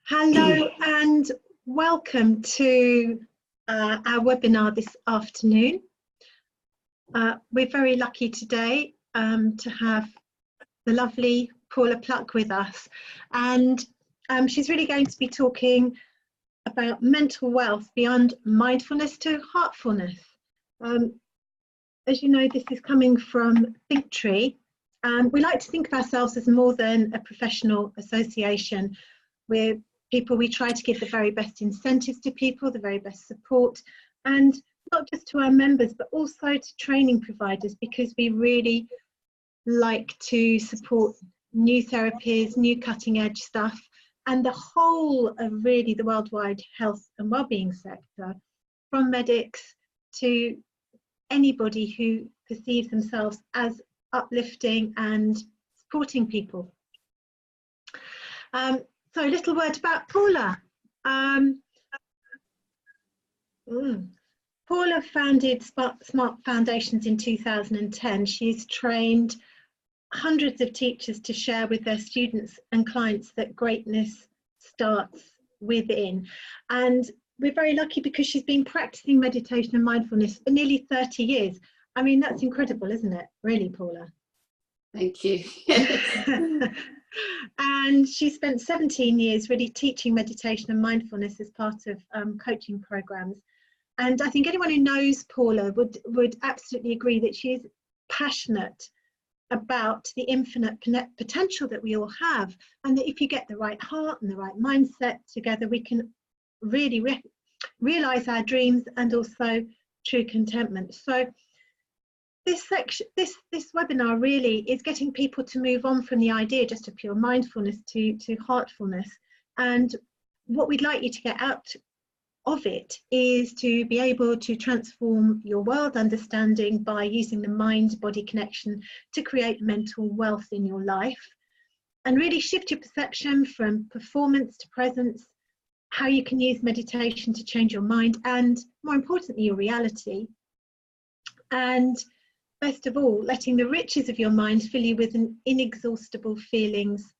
Hello and welcome to our webinar this afternoon. We're very lucky today to have the lovely Paula Pluck with us, and she's really going to be talking about mental wealth beyond mindfulness to heartfulness. As you know, this is coming from Thinktree. We like to think of ourselves as more than a professional association. We're people, we try to give the very best incentives to people, the very best support, and not just to our members, but also to training providers, because we really like to support new therapies, new cutting edge stuff, and the whole of really the worldwide health and wellbeing sector, from medics to anybody who perceives themselves as uplifting and supporting people. So a little word about Paula. Paula founded Smart Foundations in 2010. She's trained hundreds of teachers to share with their students and clients that greatness starts within. And we're very lucky because she's been practicing meditation and mindfulness for nearly 30 years. I mean, that's incredible, isn't it? Really, Paula? Thank you. And she spent 17 years really teaching meditation and mindfulness as part of coaching programs. And I think anyone who knows Paula would absolutely agree that she is passionate about the infinite potential that we all have, and that if you get the right heart and the right mindset together, we can really realize our dreams and also true contentment. So this webinar really is getting people to move on from the idea just of pure mindfulness to heartfulness. And what we'd like you to get out of it is to be able to transform your world understanding by using the mind-body connection to create mental wealth in your life, and really shift your perception from performance to presence, how you can use meditation to change your mind and, more importantly, your reality. And best of all, letting the riches of your mind fill you with an inexhaustible feelings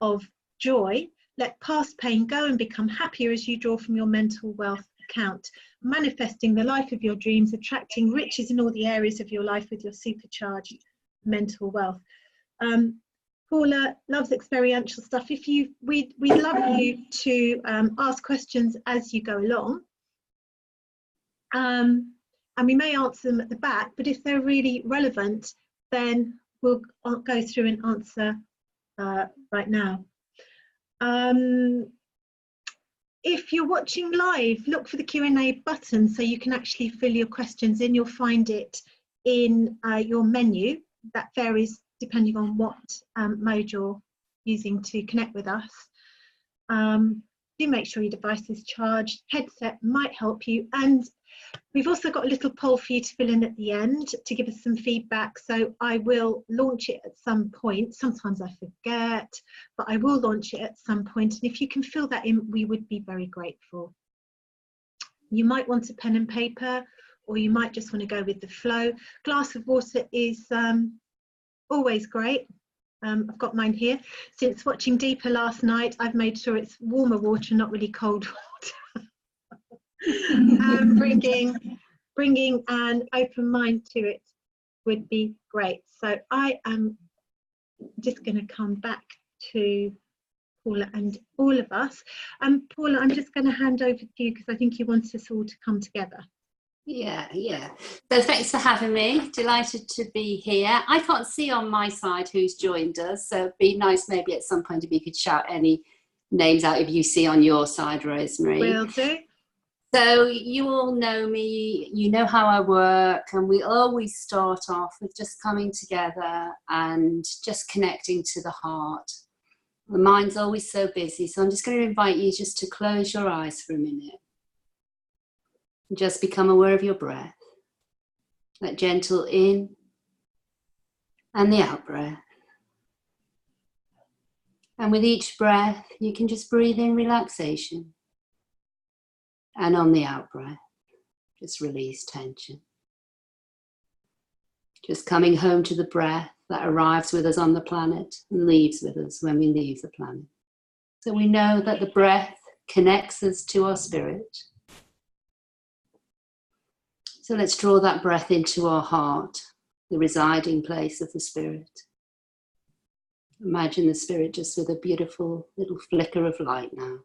of joy. Let past pain go and become happier as you draw from your mental wealth account, manifesting the life of your dreams, attracting riches in all the areas of your life with your supercharged mental wealth. Paula loves experiential stuff. We'd love you to ask questions as you go along. And we may answer them at the back, but if they're really relevant, then we'll go through and answer right now. If you're watching live, look for the Q&A button so you can actually fill your questions in. You'll find it in your menu. That varies depending on what mode you're using to connect with us. Do make sure your device is charged. Headset might help you, and we've also got a little poll for you to fill in at the end to give us some feedback. So I will launch it at some point. Sometimes I forget, but I will launch it at some point. And if you can fill that in, we would be very grateful. You might want a pen and paper, or you might just want to go with the flow. Glass of water is always great. I've got mine here. Since watching Deeper last night, I've made sure it's warmer water, not really cold water. Bringing an open mind to it would be great. So I am just going to come back to Paula and all of us. Paula, I'm just going to hand over to you because I think you want us all to come together. Yeah. So thanks for having me. Delighted to be here. I can't see on my side who's joined us, so it'd be nice maybe at some point if you could shout any names out if you see on your side, Rosemary. Will do. So you all know me, you know how I work, and we always start off with just coming together and just connecting to the heart. The mind's always so busy, so I'm just going to invite you just to close your eyes for a minute. And just become aware of your breath. That gentle in and the out breath. And with each breath, you can just breathe in relaxation. And on the out breath, just release tension. Just coming home to the breath that arrives with us on the planet and leaves with us when we leave the planet. So we know that the breath connects us to our spirit. So let's draw that breath into our heart, the residing place of the spirit. Imagine the spirit just with a beautiful little flicker of light now.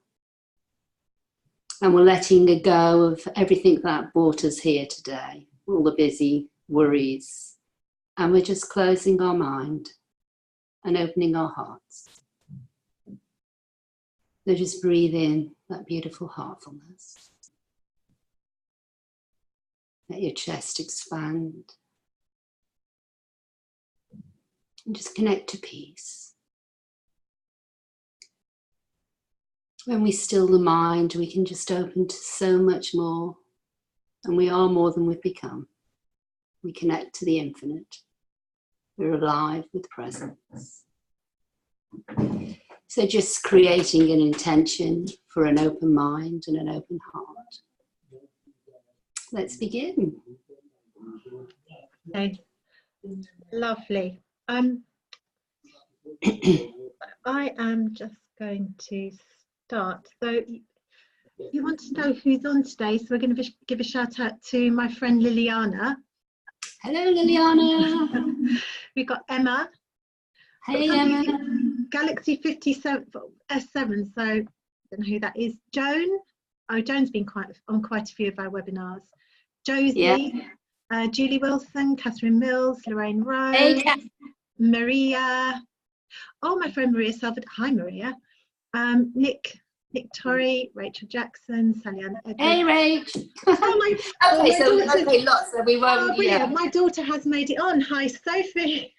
And we're letting go of everything that brought us here today, all the busy worries. And we're just closing our mind and opening our hearts. So just breathe in that beautiful heartfulness. Let your chest expand. And just connect to peace. When we still the mind, we can just open to so much more. And we are more than we've become. We connect to the infinite. We're alive with presence. So just creating an intention for an open mind and an open heart. Let's begin. Okay. Lovely. I am just going to start. So you want to know who's on today, so we're going to give a shout out to my friend Liliana. Hello, Liliana. We've got Emma. Hey, Emma. Galaxy 57 S7, so I don't know who that is. Joan. Oh, Joan's been on quite a few of our webinars. Josie, yeah. Julie Wilson, Catherine Mills, Lorraine Rose, hey, Maria. Oh, my friend Maria Salvador. Hi, Maria. Nick Torrey, Rachel Jackson, Sally Ann Edwards. Hey, Rach. Okay, lots. So we won't. Oh, brilliant. My daughter has made it on. Hi, Sophie.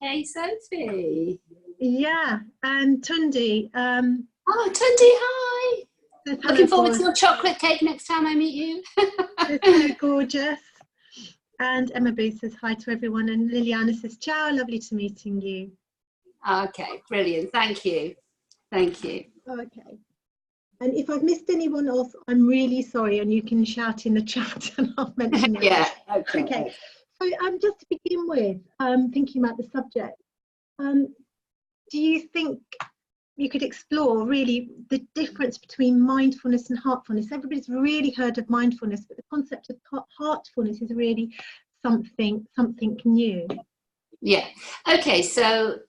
Hey, Sophie. Yeah, and Tundi. Oh, Tundi, hi. Looking forward to your chocolate cake next time I meet you. It's so gorgeous. And Emma Booth says hi to everyone, and Liliana says ciao, lovely to meeting you. Okay, brilliant. Thank you. Thank you. Okay. And if I've missed anyone else, I'm really sorry, and you can shout in the chat and I'll mention it. Yeah, okay. Okay. So just to begin with, thinking about the subject, do you think you could explore really the difference between mindfulness and heartfulness? Everybody's really heard of mindfulness, but the concept of heartfulness is really something new. Yeah. Okay, so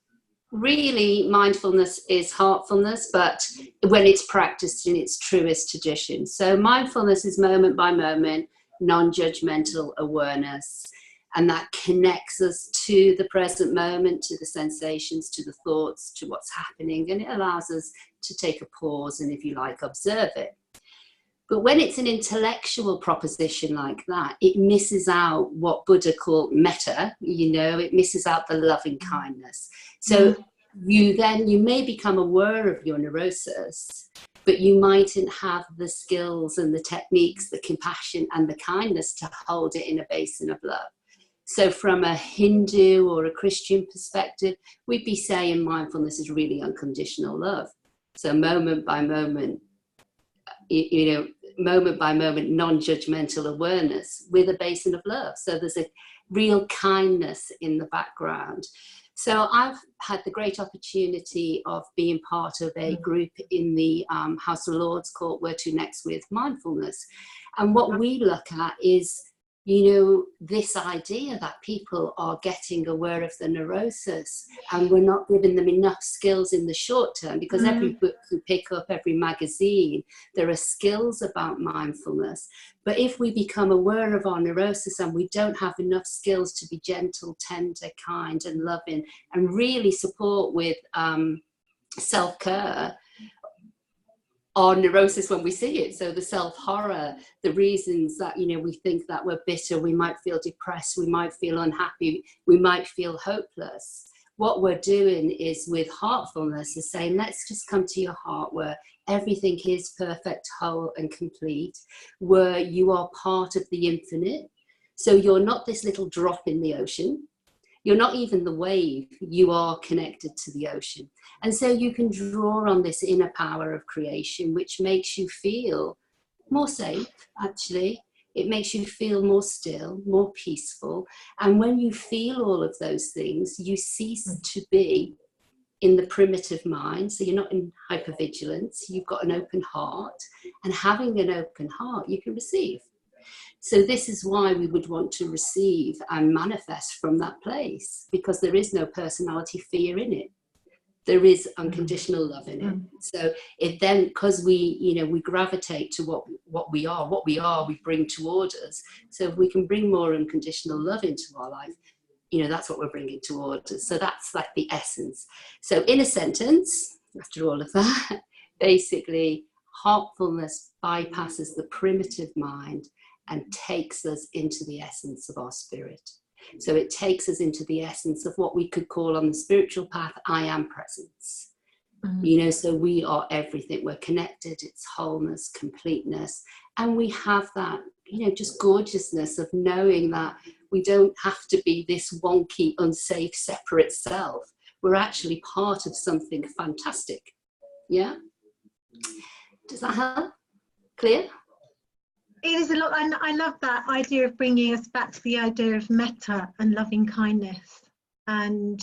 really mindfulness is heartfulness, but when it's practiced in its truest tradition. So mindfulness is moment by moment, non-judgmental awareness, and that connects us to the present moment, to the sensations, to the thoughts, to what's happening, and it allows us to take a pause and, if you like, observe it. But when it's an intellectual proposition like that, it misses out what Buddha called metta, it misses out the loving kindness. So you may become aware of your neurosis, but you mightn't have the skills and the techniques, the compassion and the kindness to hold it in a basin of love. So from a Hindu or a Christian perspective, we'd be saying mindfulness is really unconditional love. So moment by moment, moment by moment, non-judgmental awareness with a basin of love. So there's a real kindness in the background. So I've had the great opportunity of being part of a group in the House of Lords called Where to Next with Mindfulness. And what we look at is, this idea that people are getting aware of the neurosis and we're not giving them enough skills in the short term, because every book you pick up, every magazine, there are skills about mindfulness. But if we become aware of our neurosis and we don't have enough skills to be gentle, tender, kind and loving and really support with self-care, our neurosis when we see it, so the self-horror, the reasons that we think that we're bitter, we might feel depressed, we might feel unhappy, we might feel hopeless. What we're doing is, with heartfulness, is saying, let's just come to your heart where everything is perfect, whole and complete, where you are part of the infinite. So you're not this little drop in the ocean. You're not even the wave, you are connected to the ocean. And so you can draw on this inner power of creation, which makes you feel more safe, actually. It makes you feel more still, more peaceful. And when you feel all of those things, you cease to be in the primitive mind, so you're not in hypervigilance, you've got an open heart, and having an open heart, you can receive. So this is why we would want to receive and manifest from that place, because there is no personality fear in it. There is unconditional love in it. So it then, because we gravitate to what we are, we bring toward us. So if we can bring more unconditional love into our life, that's what we're bringing towards us. So that's like the essence. So in a sentence, after all of that, basically, heartfulness bypasses the primitive mind and takes us into the essence of our spirit. So it takes us into the essence of what we could call on the spiritual path, I am presence. So we are everything. We're connected. It's wholeness, completeness. And we have that, just gorgeousness of knowing that we don't have to be this wonky, unsafe, separate self. We're actually part of something fantastic. Yeah? Does that help? Clear? It is a lot, and I love that idea of bringing us back to the idea of metta and loving kindness and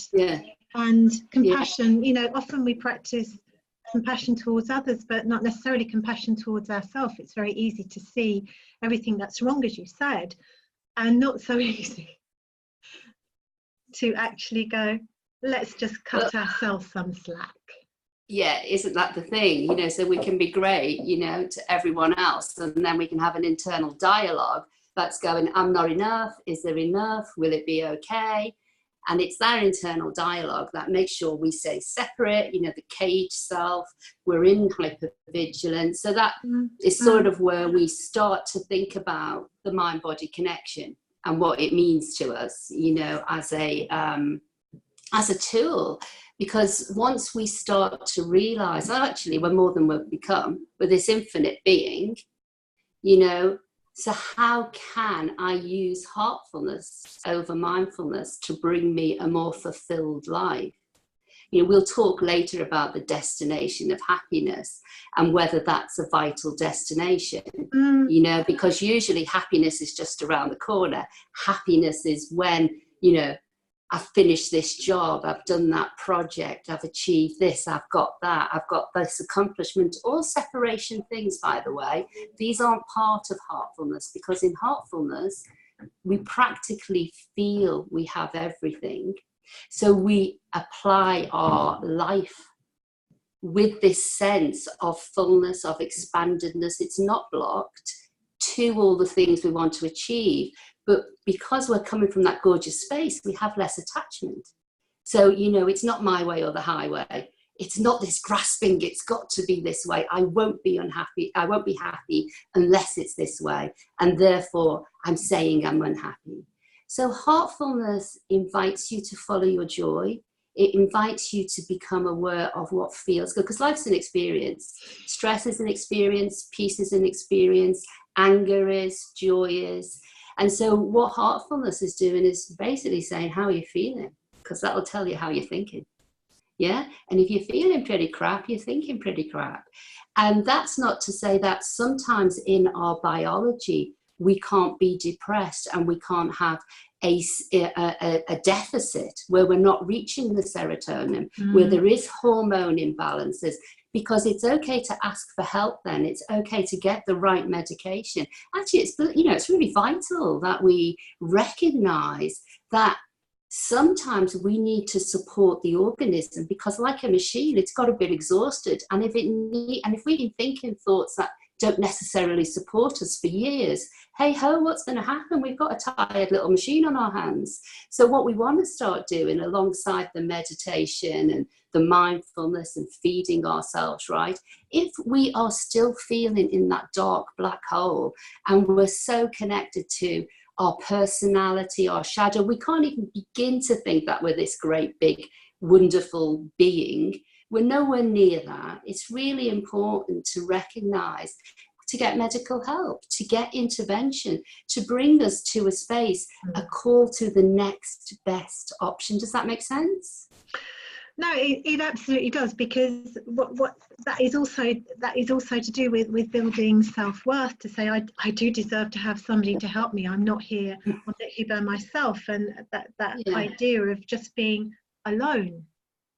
compassion. Often we practice compassion towards others, but not necessarily compassion towards ourselves. It's very easy to see everything that's wrong, as you said, and not so easy to actually go, let's just cut ourselves some slack. Yeah, isn't that the thing? So we can be great, to everyone else, and then we can have an internal dialogue that's going, I'm not enough, is there enough, will it be okay? And it's that internal dialogue that makes sure we stay separate, the cage self, we're in hypervigilance. So that is sort of where we start to think about the mind-body connection and what it means to us, as a tool. Because once we start to realize, actually, we're more than we've become, we're this infinite being, so how can I use heartfulness over mindfulness to bring me a more fulfilled life? We'll talk later about the destination of happiness and whether that's a vital destination, because usually happiness is just around the corner. Happiness is when, I've finished this job, I've done that project, I've achieved this, I've got that, I've got this accomplishment. All separation things, by the way, these aren't part of heartfulness, because in heartfulness, we practically feel we have everything. So we apply our life with this sense of fullness, of expandedness. It's not blocked to all the things we want to achieve. But because we're coming from that gorgeous space, we have less attachment. So, it's not my way or the highway. It's not this grasping, it's got to be this way. I won't be unhappy. I won't be happy unless it's this way. And therefore, I'm saying I'm unhappy. So heartfulness invites you to follow your joy. It invites you to become aware of what feels good, because life's an experience. Stress is an experience. Peace is an experience. Anger is, joy is. And so what heartfulness is doing is basically saying, how are you feeling? Because that'll tell you how you're thinking. Yeah. And if you're feeling pretty crap, you're thinking pretty crap. And that's not to say that sometimes in our biology, we can't be depressed and we can't have a deficit where we're not reaching the serotonin, where there is hormone imbalances. Because it's okay to ask for help then. It's okay to get the right medication. Actually, it's really vital that we recognize that sometimes we need to support the organism, because like a machine, it's got a bit exhausted. And if we've been thinking thoughts that don't necessarily support us for years, hey ho, what's going to happen? We've got a tired little machine on our hands. So what we want to start doing alongside the meditation and the mindfulness and feeding ourselves, right? If we are still feeling in that dark black hole and we're so connected to our personality, our shadow, we can't even begin to think that we're this great, big, wonderful being. We're nowhere near that. It's really important to recognize, to get medical help, to get intervention, to bring us to a space, a call to the next best option. Does that make sense? No, it absolutely does, because what that is also to do with building self-worth, to say I do deserve to have somebody to help me. I'm not here by myself, and that idea of just being alone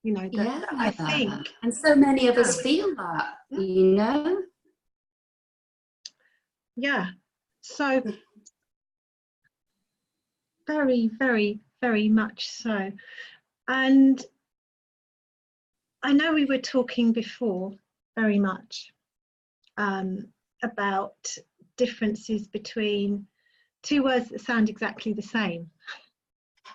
you know, Yeah, that I think. and so many of us feel that, you know. Yeah, so very, very, very much so. And I know we were talking before very much about differences between two words that sound exactly the same.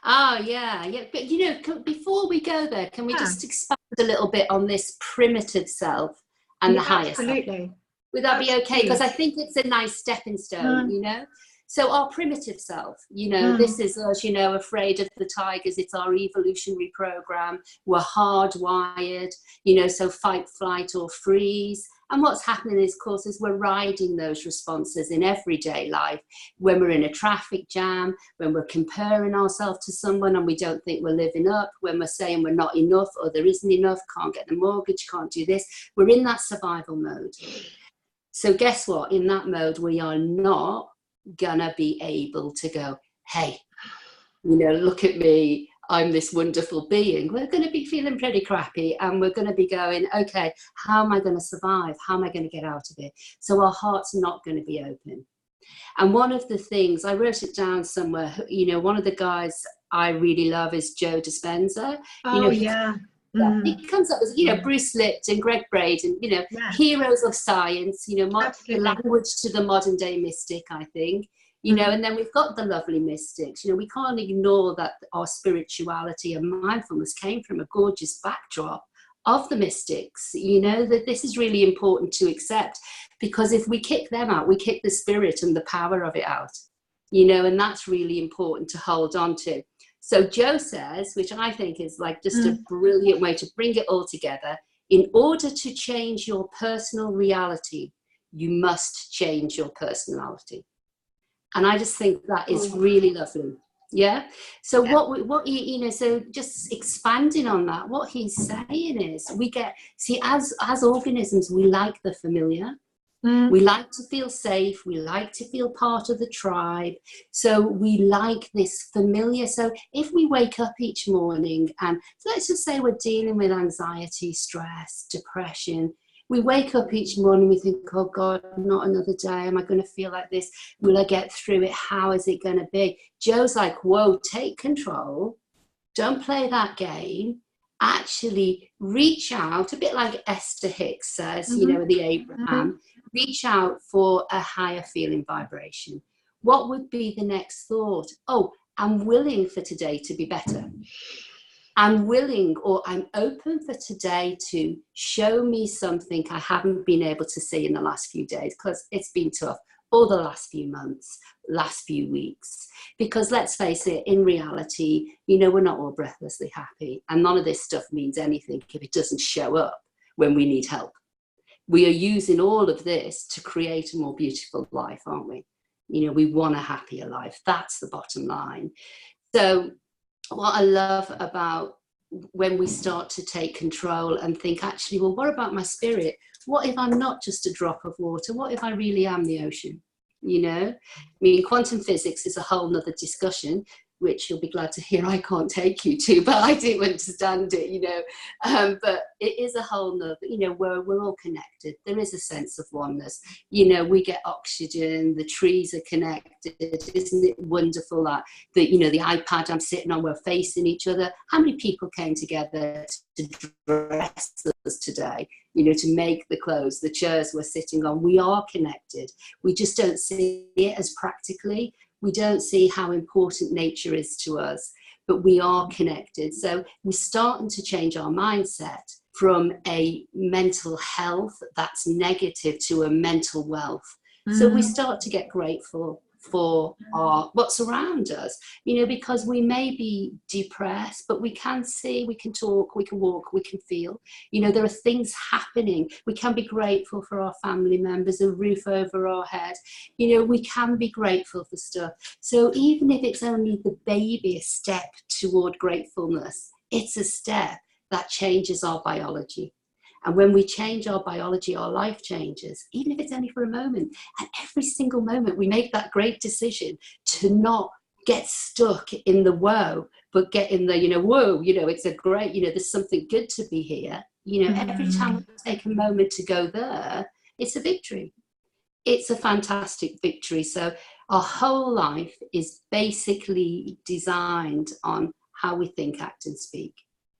Oh, yeah. But, you know, before we go there, can we just expand a little bit on this primitive self and the higher self? Absolutely. Would that be okay? Because I think it's a nice stepping stone, you know? So our primitive self, you know, this is us, you know, afraid of the tigers. It's our evolutionary program. We're hardwired, you know, so fight, flight or freeze. And what's happening is, of course, is we're riding those responses in everyday life. When we're in a traffic jam, when we're comparing ourselves to someone and we don't think we're living up, when we're saying we're not enough or there isn't enough, can't get the mortgage, can't do this, we're in that survival mode. So guess what? In that mode, we are not gonna be able to go, hey, you know, look at me, I'm this wonderful being. We're going to be feeling pretty crappy, and we're going to be going, okay, how am I going to survive? How am I going to get out of it? So our heart's not going to be open. And one of the things, I wrote it down somewhere, you know, one of the guys I really love is Joe Dispenza. Oh, you know, he comes up as, you know, Bruce Lipton, Greg Braden, you know, heroes of science, you know, the language to the modern day mystic, I think, you know, and then we've got the lovely mystics. You know, we can't ignore that our spirituality and mindfulness came from a gorgeous backdrop of the mystics, you know, that this is really important to accept, because if we kick them out, we kick the spirit and the power of it out, you know, and that's really important to hold on to. So Joe says, which I think is like just a brilliant way to bring it all together, in order to change your personal reality, you must change your personality. And I just think that is really lovely. Yeah. So what you know, so just expanding on that, what he's saying is we get, see, as organisms, we like the familiar. We like to feel safe. We like to feel part of the tribe. So we like this familiar. So if we wake up each morning and let's just say we're dealing with anxiety, stress, depression, we wake up each morning, we think, oh God, not another day. Am I going to feel like this? Will I get through it? How is it going to be? Joe's like, whoa, take control. Don't play that game. Actually reach out, a bit like Esther Hicks says, you know, the Abraham, reach out for a higher feeling vibration. What would be the next thought? Oh, I'm willing for today to be better. I'm willing, or I'm open for today to show me something I haven't been able to see in the last few days, because it's been tough, or the last few months, last few weeks. Because let's face it, in reality, you know, we're not all breathlessly happy, and none of this stuff means anything if it doesn't show up when we need help. We are using all of this to create a more beautiful life, aren't we? You know, we want a happier life. That's the bottom line. So what I love about when we start to take control and think, actually, well, what about my spirit? What if I'm not just a drop of water? What if I really am the ocean? You know, I mean, quantum physics is a whole nother discussion, which you'll be glad to hear I can't take you to, but I do understand it, you know. But it is a whole nother, you know, where we're all connected. There is a sense of oneness. You know, we get oxygen, the trees are connected. Isn't it wonderful that, you know, the iPad I'm sitting on, we're facing each other. How many people came together to dress us today, you know, to make the clothes, the chairs we're sitting on? We are connected. We just don't see it as practically. We don't see how important nature is to us, but we are connected. So we're starting to change our mindset from a mental health that's negative to a mental wealth. So we start to get grateful for what's around us, you know, because we may be depressed, but we can see, we can talk, we can walk, we can feel, you know, there are things happening. We can be grateful for our family members, a roof over our head, you know, we can be grateful for stuff. So even if it's only the babyest step toward gratefulness, it's a step that changes our biology. And when we change our biology, our life changes, even if it's only for a moment. And every single moment we make that great decision to not get stuck in the woe, but getting the, whoa, it's a great, there's something good to be here. Every time we take a moment to go there, it's a victory. It's a fantastic victory. So our whole life is basically designed on how we think, act, and speak.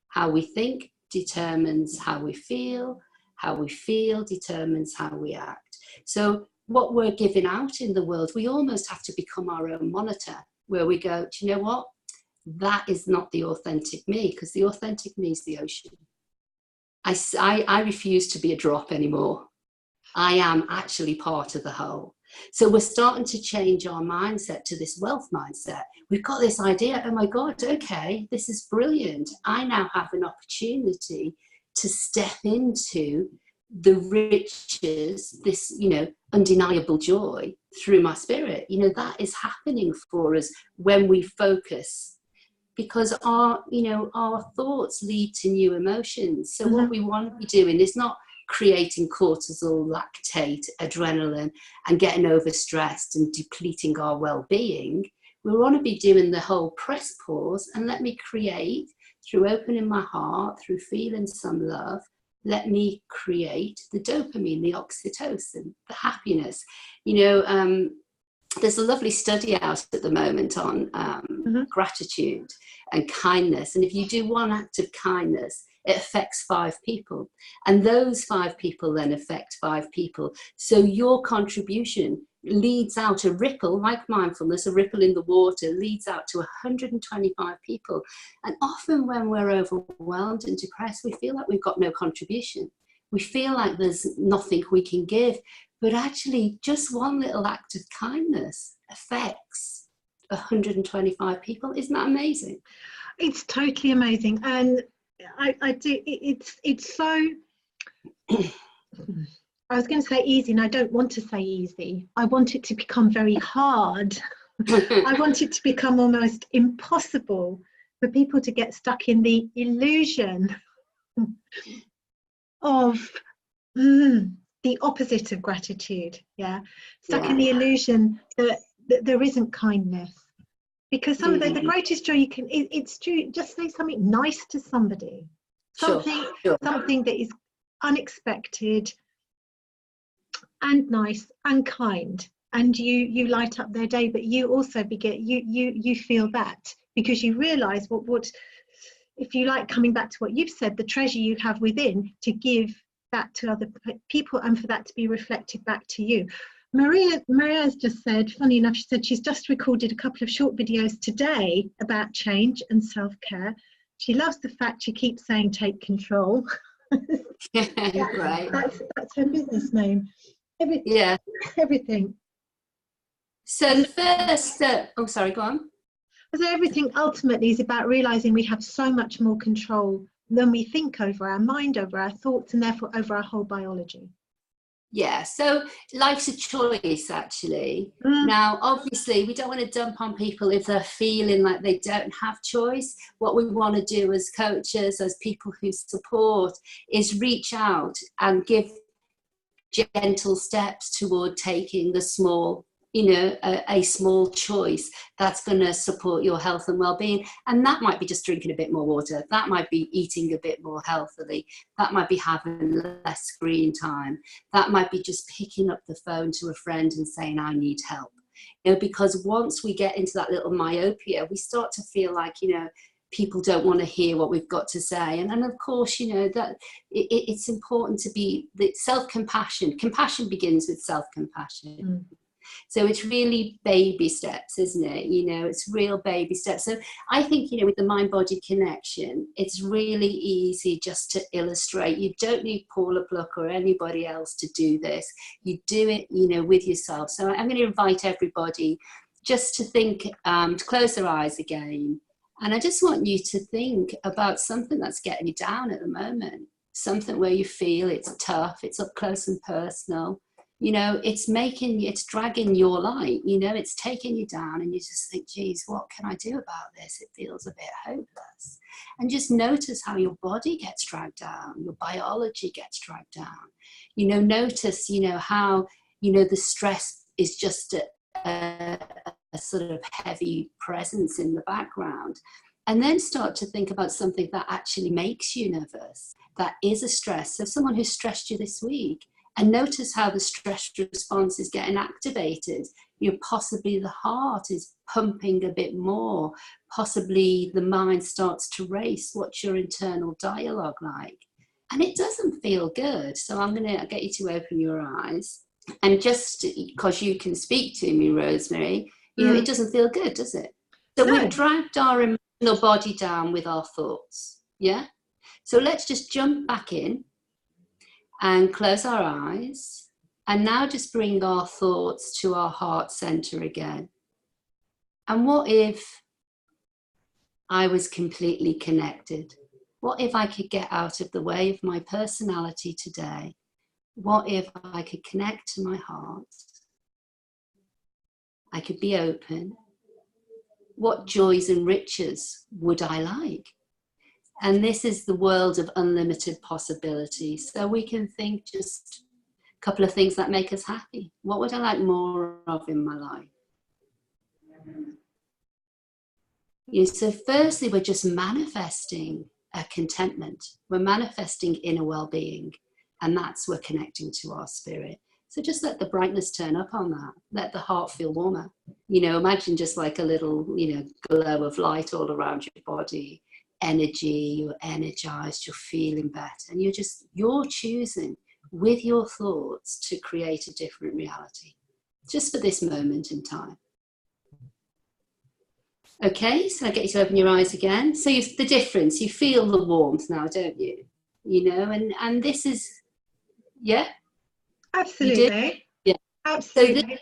How we think determines how we feel determines how we act. So what we're giving out in the world, we almost have to become our own monitor, where we go, do you know what? That is not the authentic me, because the authentic me is the ocean. I refuse to be a drop anymore. I am actually part of the whole. So we're starting to change our mindset to this wealth mindset. We've got this idea, oh my God, okay, this is brilliant. I now have an opportunity to step into the riches, this, undeniable joy through my spirit. That is happening for us when we focus, because our thoughts lead to new emotions. So what we want to be doing is not creating cortisol, lactate, adrenaline, and getting overstressed and depleting our well-being. We want to be doing the whole press pause and let me create, through opening my heart, through feeling some love, let me create the dopamine, the oxytocin, the happiness. There's a lovely study out at the moment on gratitude and kindness. And if you do one act of kindness, it affects 5 people. And those 5 people then affect 5 people. So your contribution leads out a ripple, like mindfulness, a ripple in the water, leads out to 125 people. And often when we're overwhelmed and depressed, we feel like we've got no contribution. We feel like there's nothing we can give. But actually, just one little act of kindness affects 125 people. Isn't that amazing? It's totally amazing. And I do, it's so, I was going to say easy, and I don't want to say easy. I want it to become very hard. I want it to become almost impossible for people to get stuck in the illusion of the opposite of gratitude. Stuck in the illusion that there isn't kindness. Because some of the greatest joy you can, it's true, just say something nice to somebody. Something that is unexpected and nice and kind. And you light up their day, but you also you feel that, because you realise what, if you like, coming back to what you've said, the treasure you have within to give that to other people and for that to be reflected back to you. Maria's just said, funny enough, she said she's just recorded a couple of short videos today about change and self-care. She loves the fact she keeps saying take control. Right. That's her business name. Everything. So the first, sorry, go on. So everything ultimately is about realising we have so much more control than we think over our mind, over our thoughts, and therefore over our whole biology. Yeah, so life's a choice, actually. Now, obviously, we don't want to dump on people if they're feeling like they don't have choice. What we want to do as coaches, as people who support, is reach out and give gentle steps toward taking the small, a small choice that's going to support your health and well-being. And that might be just drinking a bit more water. That might be eating a bit more healthily. That might be having less screen time. That might be just picking up the phone to a friend and saying, I need help. Because once we get into that little myopia, we start to feel like, people don't want to hear what we've got to say. And of course, that it's important to be the self-compassion. Compassion begins with self-compassion. So it's really baby steps, isn't it? It's real baby steps. So I think, with the mind-body connection, it's really easy just to illustrate. You don't need Paula Pluck or anybody else to do this. You do it, with yourself. So I'm going to invite everybody just to think, to close their eyes again. And I just want you to think about something that's getting you down at the moment. Something where you feel it's tough, it's up close and personal. It's dragging your light, it's taking you down, and you just think, geez, what can I do about this? It feels a bit hopeless. And just notice how your body gets dragged down, your biology gets dragged down. Notice, how, the stress is just a sort of heavy presence in the background. And then start to think about something that actually makes you nervous, that is a stress. So someone who stressed you this week, and notice how the stress response is getting activated. Possibly the heart is pumping a bit more. Possibly the mind starts to race. What's your internal dialogue like? And it doesn't feel good. So I'm going to get you to open your eyes. And just because you can speak to me, Rosemary, it doesn't feel good, does it? So we've dragged our emotional body down with our thoughts. Yeah? So let's just jump back in and close our eyes. And now just bring our thoughts to our heart center again. And what if I was completely connected? What if I could get out of the way of my personality today? What if I could connect to my heart? I could be open. What joys and riches would I like? And this is the world of unlimited possibilities. So we can think just a couple of things that make us happy. What would I like more of in my life? So firstly, we're just manifesting a contentment. We're manifesting inner well-being. And that's we're connecting to our spirit. So just let the brightness turn up on that. Let the heart feel warmer. Imagine just like a little, glow of light all around your body. Energy, you're energized, you're feeling better. And you're choosing with your thoughts to create a different reality. Just for this moment in time. Okay, so I get you to open your eyes again. So the difference, you feel the warmth now, don't you? And this is, yeah? Absolutely. Yeah. Absolutely.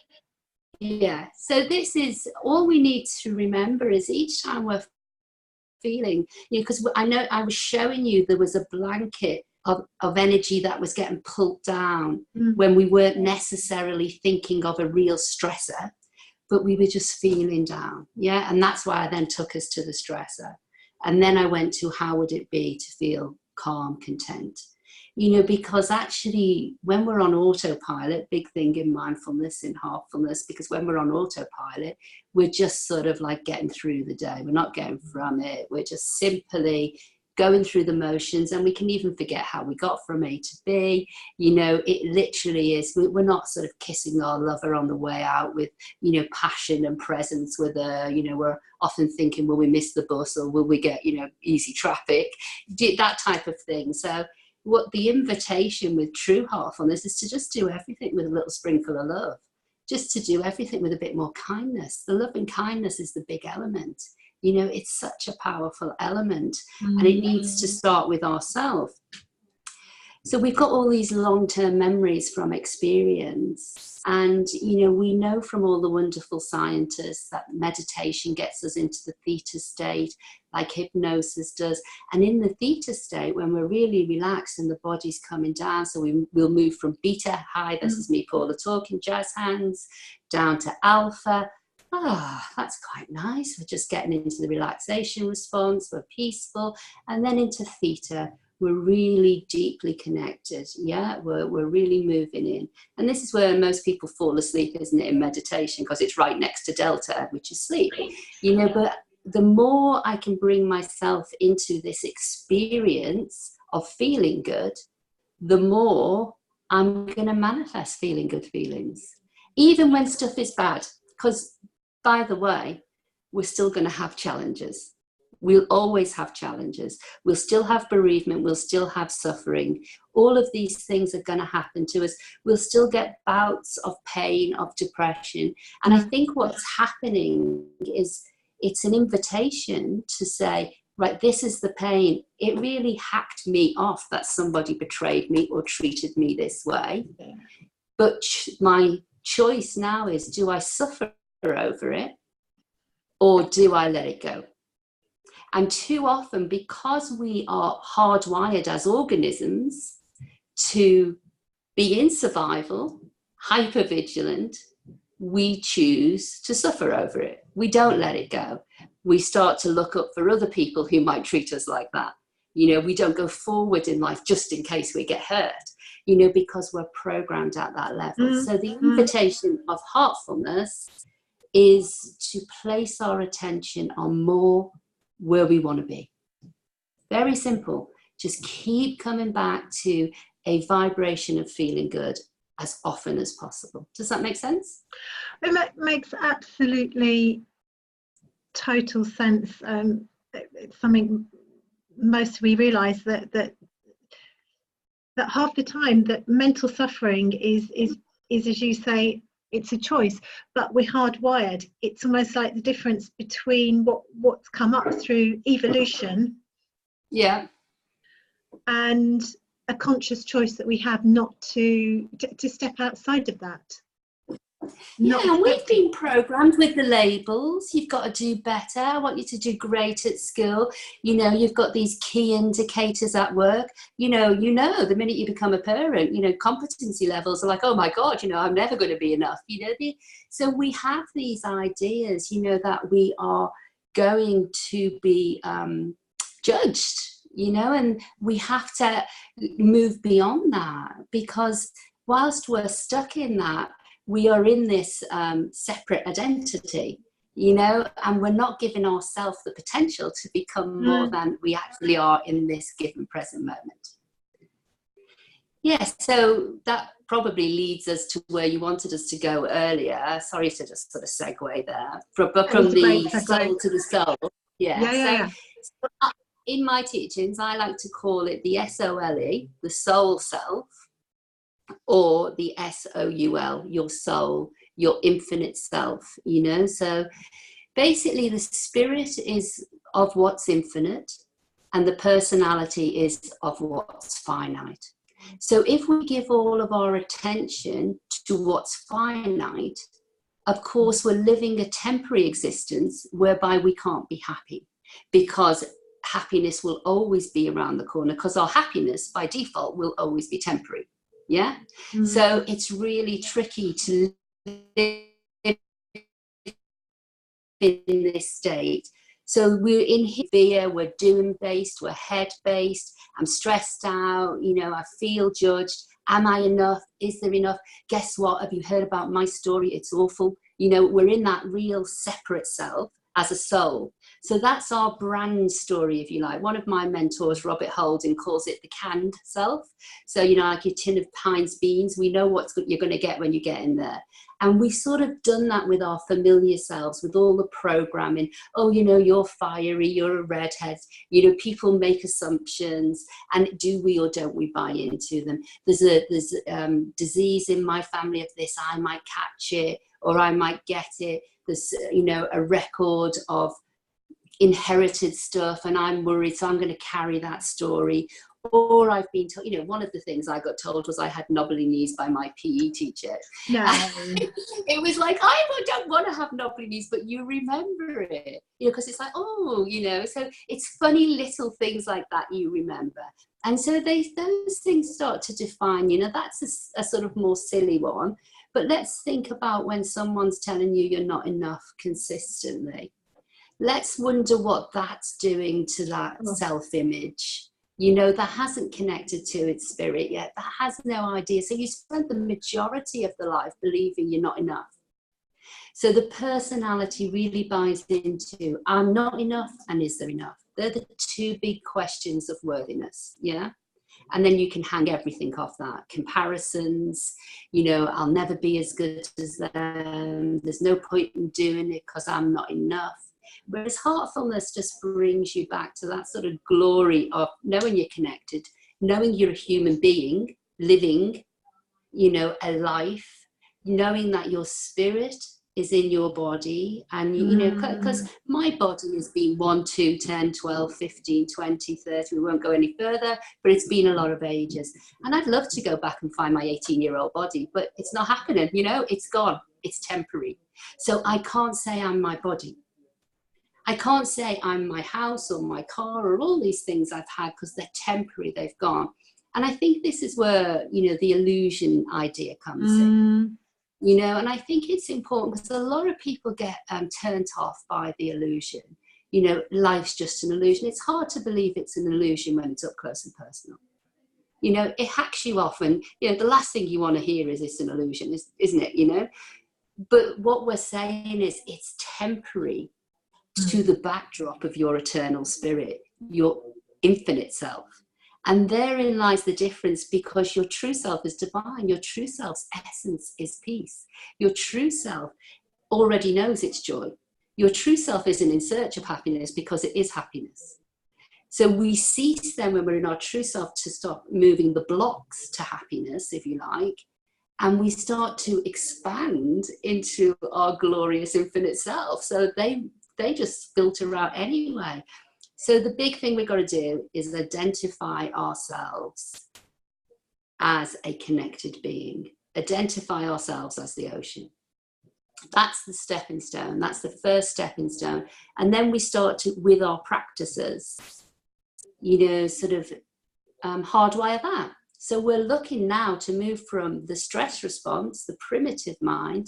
So this is, all we need to remember is each time we're feeling, because I know I was showing you there was a blanket of energy that was getting pulled down when we weren't necessarily thinking of a real stressor, but we were just feeling down. Yeah. And that's why I then took us to the stressor. And then I went to how would it be to feel calm, content? Because actually when we're on autopilot, big thing in mindfulness, in heartfulness, because when we're on autopilot, we're just sort of like getting through the day. We're not getting from it. We're just simply going through the motions, and we can even forget how we got from A to B. It literally is, we're not sort of kissing our lover on the way out with, passion and presence with we're often thinking, will we miss the bus, or will we get, easy traffic, that type of thing. So what the invitation with true heartfulness is to just do everything with a little sprinkle of love, just to do everything with a bit more kindness. The love and kindness is the big element. It's such a powerful element, and it needs to start with ourselves. So we've got all these long-term memories from experience, and we know from all the wonderful scientists that meditation gets us into the theta state, like hypnosis does. And in the theta state, when we're really relaxed and the body's coming down, so we'll move from beta, hi, this is me, Paula, talking, jazz hands, down to alpha. That's quite nice. We're just getting into the relaxation response. We're peaceful. And then into theta, we're really deeply connected. Yeah, we're really moving in. And this is where most people fall asleep, isn't it, in meditation, because it's right next to delta, which is sleep. But the more I can bring myself into this experience of feeling good, the more I'm going to manifest feeling good feelings, even when stuff is bad. Because, by the way, we're still going to have challenges. We'll always have challenges. We'll still have bereavement. We'll still have suffering. All of these things are going to happen to us. We'll still get bouts of pain, of depression. And I think what's happening is it's an invitation to say, right, this is the pain. It really hacked me off that somebody betrayed me or treated me this way. But my choice now is, do I suffer over it, or do I let it go? And too often, because we are hardwired as organisms to be in survival, hypervigilant, we choose to suffer over it. We don't let it go. We start to look up for other people who might treat us like that. We don't go forward in life just in case we get hurt, because we're programmed at that level. So the invitation of heartfulness is to place our attention on more where we want to be. Very simple. Just keep coming back to a vibration of feeling good as often as possible. Does that make sense? It makes absolutely total sense. It's something most we realise that half the time that mental suffering is as you say, it's a choice, but we're hardwired. It's almost like the difference between what's come up through evolution, yeah, and a conscious choice that we have not to step outside of that. Yeah, and we've been programmed with the labels. You've got to do better. I want you to do great at school. You know, you've got these key indicators at work. You know, the minute you become a parent, you know, competency levels are like, oh my God, you know, I'm never going to be enough. You know, so we have these ideas, you know, that we are going to be judged, you know, and we have to move beyond that, because whilst we're stuck in that, we are in this separate identity, you know, and we're not giving ourselves the potential to become more than we actually are in this given present moment. Yes, so that probably leads us to where you wanted us to go earlier. Sorry to just sort of segue there, from the soul to the soul. Yeah. So in my teachings, I like to call it the SOLE, the soul self, or the SOUL, your soul, your infinite self, you know. So basically the spirit is of what's infinite and the personality is of what's finite. So if we give all of our attention to what's finite, of course we're living a temporary existence whereby we can't be happy, because happiness will always be around the corner, because our happiness by default will always be temporary. Yeah. So it's really tricky to live in this state. So we're in fear, we're doom based, we're head based. I'm stressed out, you know, I feel judged. Am I enough? Is there enough? Guess what? Have you heard about my story? It's awful. You know, we're in that real separate self as a soul. So that's our brand story, if you like. One of my mentors, Robert Holden, calls it the canned self. So, you know, like your tin of Pines beans, we know what you're going to get when you get in there. And we've sort of done that with our familiar selves, with all the programming. Oh, you know, you're fiery, you're a redhead. You know, people make assumptions, and do we or don't we buy into them? There's disease in my family of this, I might catch it, or I might get it. There's, you know, a record of inherited stuff and I'm worried, so I'm going to carry that story. Or I've been told, you know, one of the things I got told was I had knobbly knees by my PE teacher. No. It was like, I don't want to have knobbly knees, but you remember it, you know, because it's like, oh, you know, so it's funny little things like that you remember. And so those things start to define, you know, that's a sort of more silly one. But let's think about when someone's telling you you're not enough consistently. Let's wonder what that's doing to that self-image, you know, that hasn't connected to its spirit yet, that has no idea. So you spend the majority of the life believing you're not enough. So the personality really buys into, I'm not enough, and is there enough? They're the two big questions of worthiness, yeah? And then you can hang everything off that. Comparisons, you know, I'll never be as good as them. There's no point in doing it because I'm not enough. Whereas heartfulness just brings you back to that sort of glory of knowing you're connected, knowing you're a human being, living, you know, a life, knowing that your spirit is in your body. And, you know, because my body has been 1, 2, 10, 12, 15, 20, 30, we won't go any further, but it's been a lot of ages. And I'd love to go back and find my 18-year-old body, but it's not happening, you know, it's gone, it's temporary. So I can't say I'm my body. I can't say I'm my house or my car or all these things I've had, because they're temporary, they've gone. And I think this is where, you know, the illusion idea comes in, you know, and I think it's important because a lot of people get turned off by the illusion. You know, life's just an illusion. It's hard to believe it's an illusion when it's up close and personal. You know, it hacks you off, and, you know, the last thing you want to hear is it's an illusion, isn't it, you know? But what we're saying is it's temporary. to the backdrop of your eternal spirit, your infinite self. And therein lies the difference, because your true self is divine. Your true self's essence is peace. Your true self already knows it's joy. Your true self isn't in search of happiness, because it is happiness. So we cease then, when we're in our true self, to stop moving the blocks to happiness, if you like, and we start to expand into our glorious infinite self. So they just filter out anyway. So the big thing we've got to do is identify ourselves as a connected being, identify ourselves as the ocean. That's the stepping stone. That's the first stepping stone. And then we start to, with our practices, sort of hardwire that. So we're looking now to move from the stress response, the primitive mind,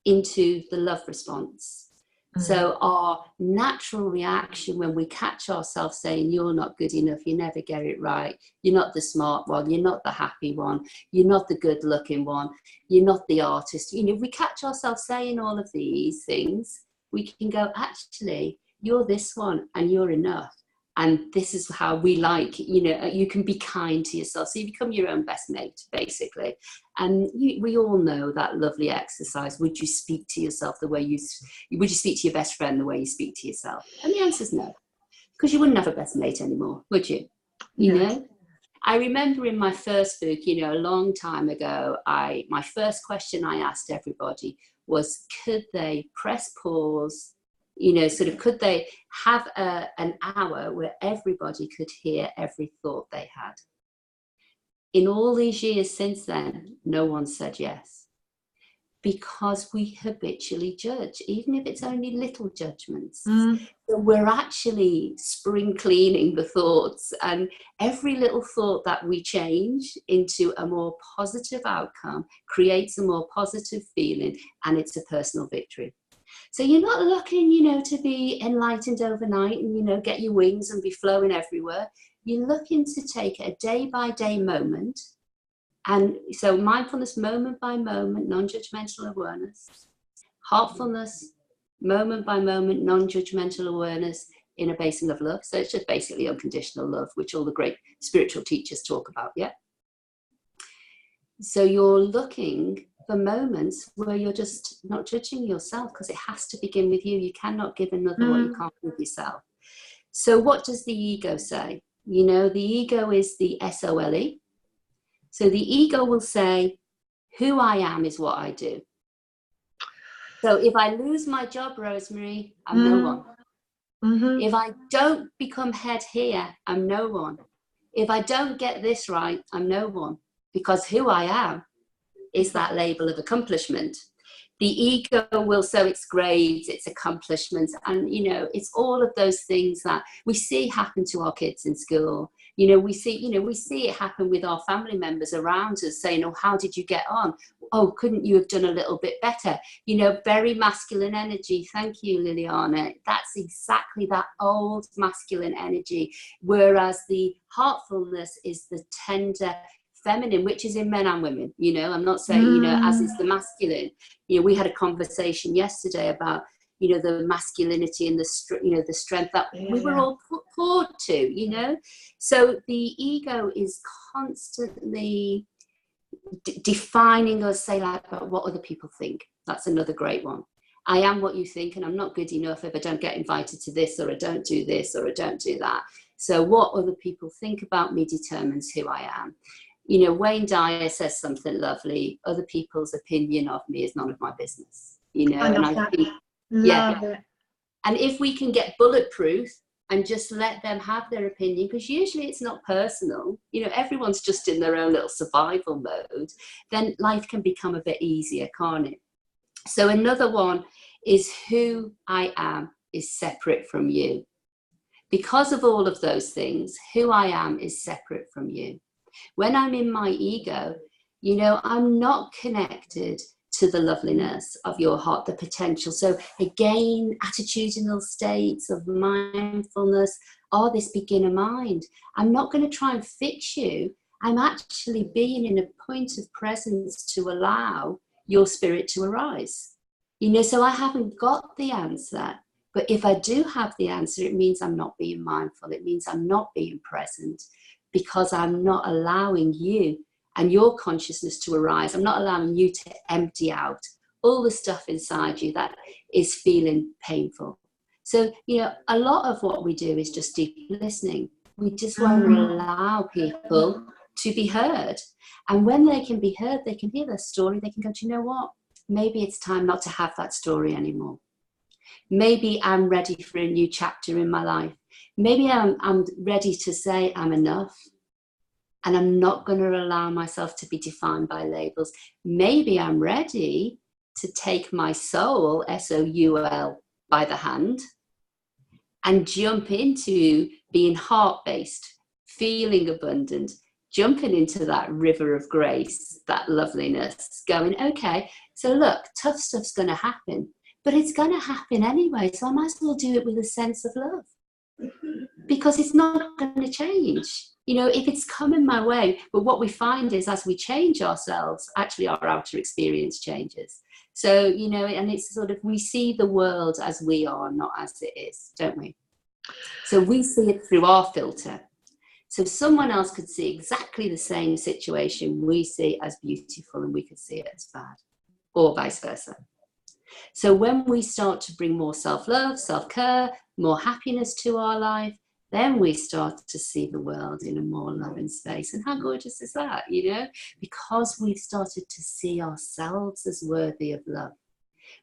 into the love response. So our natural reaction when we catch ourselves saying, you're not good enough, you never get it right, you're not the smart one, you're not the happy one, you're not the good looking one, you're not the artist. If we catch ourselves saying all of these things, we can go, actually, you're this one and you're enough. And this is how we like, you can be kind to yourself. So you become your own best mate, basically. And we all know that lovely exercise. Would you speak to yourself the way would you speak to your best friend the way you speak to yourself? And the answer is no, because you wouldn't have a best mate anymore, would you? You know? I remember in my first book, a long time ago, my first question I asked everybody was, could they press pause? Could they have an hour where everybody could hear every thought they had? In all these years since then, no one said yes, because we habitually judge, even if it's only little judgments. So we're actually spring cleaning the thoughts, and every little thought that we change into a more positive outcome creates a more positive feeling, and it's a personal victory. So you're not looking, to be enlightened overnight and, get your wings and be flowing everywhere. You're looking to take a day-by-day moment. And so mindfulness, moment by moment, non-judgmental awareness. Heartfulness, moment by moment, non-judgmental awareness in a basin of love. So it's just basically unconditional love, which all the great spiritual teachers talk about, yeah? So you're looking for moments where you're just not judging yourself, because it has to begin with you. You cannot give another what you can't give yourself. So what does the ego say? The ego is the SOLE. So the ego will say, who I am is what I do. So if I lose my job, Rosemary, I'm no one. If I don't become head here, I'm no one. If I don't get this right, I'm no one. Because who I am is that label of accomplishment. The ego will show its grades, its accomplishments, and it's all of those things that we see happen to our kids in school. We see it happen with our family members around us, saying, oh, how did you get on? Oh, couldn't you have done a little bit better? Very masculine energy. Thank you, Liliana. That's exactly that old masculine energy. Whereas the heartfulness is the tender feminine, which is in men and women. I'm not saying as is the masculine. We had a conversation yesterday about the masculinity and the strength that we were all put forward to. So the ego is constantly defining us, say, like, about what other people think. That's another great one. I am what you think, and I'm not good enough if I don't get invited to this, or I don't do this, or I don't do that. So what other people think about me determines who I am. Wayne Dyer says something lovely. Other people's opinion of me is none of my business. And I think, it. And if we can get bulletproof and just let them have their opinion, because usually it's not personal, everyone's just in their own little survival mode, then life can become a bit easier, can't it? So another one is, who I am is separate from you. Because of all of those things, who I am is separate from you. When I'm in my ego, I'm not connected to the loveliness of your heart, the potential. So again, attitudinal states of mindfulness are this beginner mind. I'm not going to try and fix you. I'm actually being in a point of presence to allow your spirit to arise. So I haven't got the answer, But if I do have the answer, it means I'm not being mindful. It means I'm not being present, because I'm not allowing you and your consciousness to arise. I'm not allowing you to empty out all the stuff inside you that is feeling painful. So, you know, a lot of what we do is just deep listening. We just want to allow people to be heard. And when they can be heard, they can hear their story. They can go, do you know what? Maybe it's time not to have that story anymore. Maybe I'm ready for a new chapter in my life. Maybe I'm ready to say I'm enough. And I'm not going to allow myself to be defined by labels. Maybe I'm ready to take my soul, S-O-U-L, by the hand and jump into being heart-based, feeling abundant, jumping into that river of grace, that loveliness, going, okay, so look, tough stuff's going to happen, but it's going to happen anyway, so I might as well do it with a sense of love, because it's not going to change. You know, if it's coming my way, but what we find is as we change ourselves, actually our outer experience changes. So, you know, and it's sort of, we see the world as we are, not as it is, don't we? So we see it through our filter. So someone else could see exactly the same situation we see as beautiful and we could see it as bad, or vice versa. So when we start to bring more self-love, self-care, more happiness to our life, then we start to see the world in a more loving space. And how gorgeous is that, you know? Because we've started to see ourselves as worthy of love.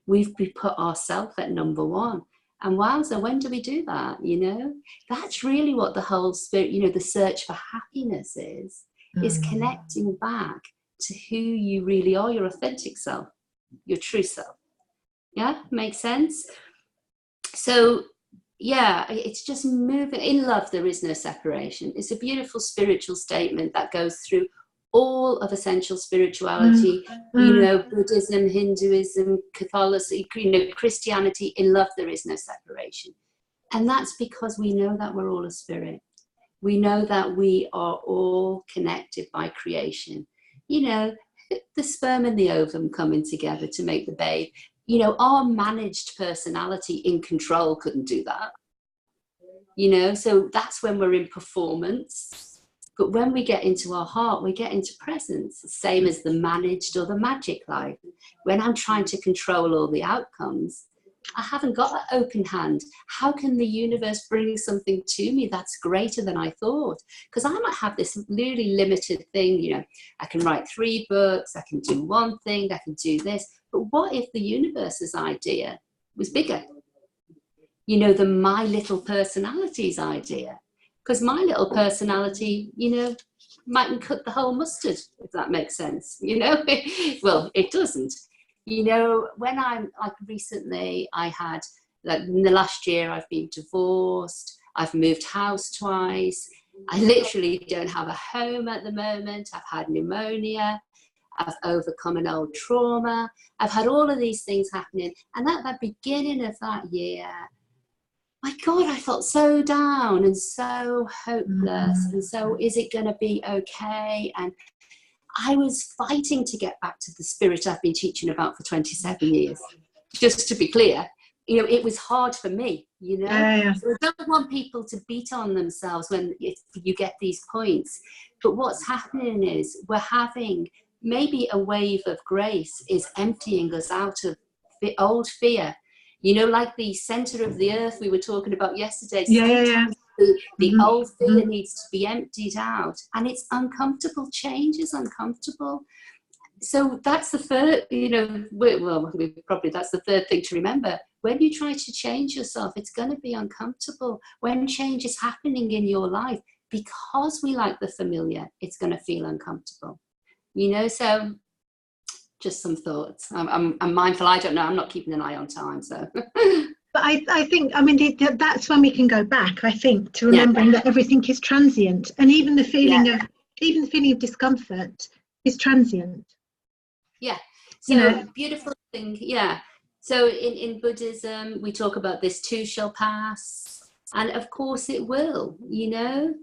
We've put ourselves at number one. And wowza, when do we do that, you know? That's really what the whole spirit, you know, the search for happiness is connecting back to who you really are, your authentic self, your true self. Yeah, makes sense? So, yeah, it's just moving. In love, there is no separation. It's a beautiful spiritual statement that goes through all of essential spirituality, you know, Buddhism, Hinduism, Catholicism, you know, Christianity. In love, there is no separation. And that's because we know that we're all a spirit. We know that we are all connected by creation. You know, the sperm and the ovum coming together to make the babe. You know, our managed personality in control couldn't do that. You know, so that's when we're in performance. But when we get into our heart, we get into presence, the same as the managed or the magic life. When I'm trying to control all the outcomes, I haven't got that open hand. How can the universe bring something to me that's greater than I thought? Because I might have this really limited thing, you know, I can write 3 books, I can do one thing, I can do this. But what if the universe's idea was bigger? You know, the my little personality's idea. Because my little personality, you know, mightn't cut the whole mustard, if that makes sense, you know? Well, it doesn't. You know, when I'm, like recently, I had, like in the last year, I've been divorced, I've moved house twice, I literally don't have a home at the moment, I've had pneumonia, I've overcome an old trauma, I've had all of these things happening. And at the beginning of that year, my God, I felt so down and so hopeless. And so, is it going to be okay? And I was fighting to get back to the spirit I've been teaching about for 27 years. Just to be clear, you know, it was hard for me, you know. Yeah. So I don't want people to beat on themselves when if you get these points. But what's happening is we're having maybe a wave of grace is emptying us out of the old fear. You know, like the center of the earth we were talking about yesterday. Sometimes the old fear needs to be emptied out, and it's uncomfortable. Change is uncomfortable. So that's the third, you know, that's the third thing to remember. When you try to change yourself, it's going to be uncomfortable. When change is happening in your life, because we like the familiar, it's going to feel uncomfortable. You know, so just some thoughts. I'm mindful. I don't know. I'm not keeping an eye on time, so. But I think, I mean, that's when we can go back, I think, to remembering that everything is transient, and even the feeling of discomfort is transient. Yeah. So, you know, beautiful thing. Yeah. So in Buddhism, we talk about this too shall pass, and of course it will. You know,